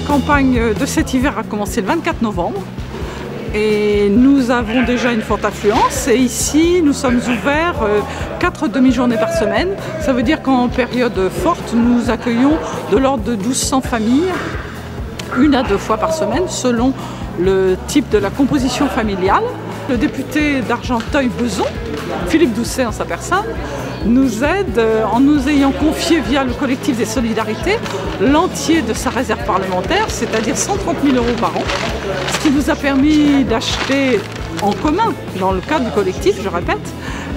campagne de cet hiver a commencé le 24 novembre et nous avons déjà une forte affluence. Et ici, nous sommes ouverts 4 demi-journées par semaine. Ça veut dire qu'en période forte, nous accueillons de l'ordre de 1200 familles, 1 à 2 fois par semaine, selon le type de la composition familiale. Le député d'Argenteuil-Bezons, Philippe Doucet en sa personne, nous aide en nous ayant confié via le collectif des solidarités l'entier de sa réserve parlementaire, c'est-à-dire 130 000 € par an, ce qui nous a permis d'acheter en commun, dans le cadre du collectif, je répète,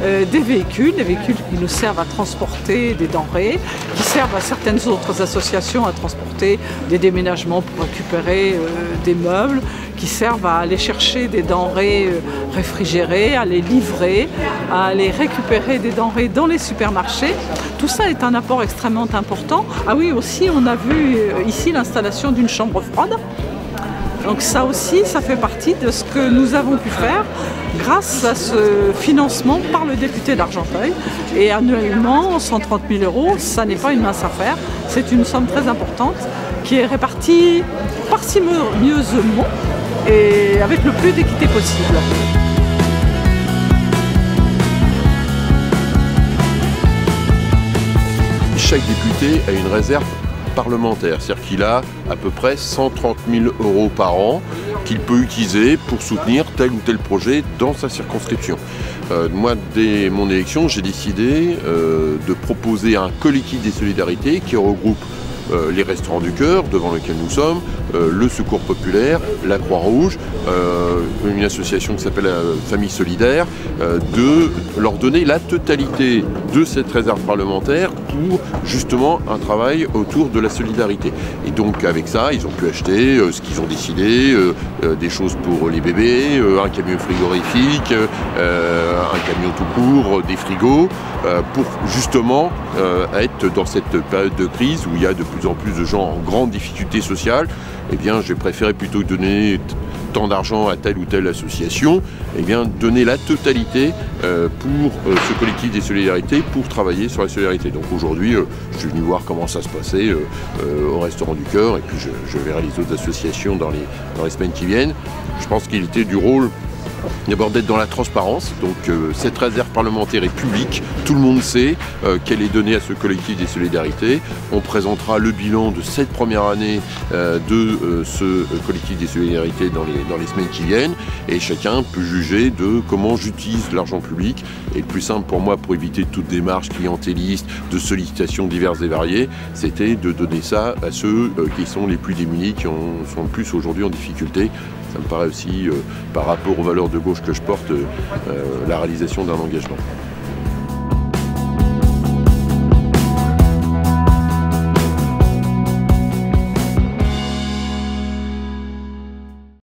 des véhicules qui nous servent à transporter des denrées, qui servent à certaines autres associations à transporter des déménagements pour récupérer des meubles, qui servent à aller chercher des denrées réfrigérées, à les livrer, à aller récupérer des denrées dans les supermarchés. Tout ça est un apport extrêmement important. Ah oui, aussi, on a vu ici l'installation d'une chambre froide. Donc ça aussi, ça fait partie de ce que nous avons pu faire grâce à ce financement par le député d'Argenteuil. Et annuellement, 130 000 €, ça n'est pas une mince affaire. C'est une somme très importante qui est répartie parcimonieusement et avec le plus d'équité possible. Chaque député a une réserve parlementaire, c'est-à-dire qu'il a à peu près 130 000 € par an qu'il peut utiliser pour soutenir tel ou tel projet dans sa circonscription. Moi, dès mon élection, j'ai décidé de proposer un collectif des solidarités qui regroupe les Restaurants du Cœur, devant lequel nous sommes, le Secours Populaire, la Croix-Rouge, une association qui s'appelle Famille Solidaire, de leur donner la totalité de cette réserve parlementaire pour justement un travail autour de la solidarité. Et donc avec ça, ils ont pu acheter ce qu'ils ont décidé, des choses pour les bébés, un camion frigorifique, un camion tout court, des frigos, pour justement être dans cette période de crise où il y a de plus en plus de gens en grande difficulté sociale. Eh bien, j'ai préféré plutôt que donner tant d'argent à telle ou telle association, eh bien, donner la totalité pour ce collectif des solidarités pour travailler sur la solidarité. Donc aujourd'hui, je suis venu voir comment ça se passait au Restaurant du Cœur et puis je verrai les autres associations dans les semaines qui viennent. Je pense qu'il était du rôle d'abord d'être dans la transparence, donc cette réserve parlementaire est publique, tout le monde sait qu'elle est donnée à ce collectif des solidarités. On présentera le bilan de cette première année de ce collectif des solidarités dans les semaines qui viennent et chacun peut juger de comment j'utilise l'argent public. Et le plus simple pour moi, pour éviter toute démarche clientéliste, de sollicitations diverses et variées, c'était de donner ça à ceux qui sont les plus démunis, qui sont le plus aujourd'hui en difficulté. Ça me paraît aussi, par rapport aux valeurs de gauche que je porte, la réalisation d'un engagement.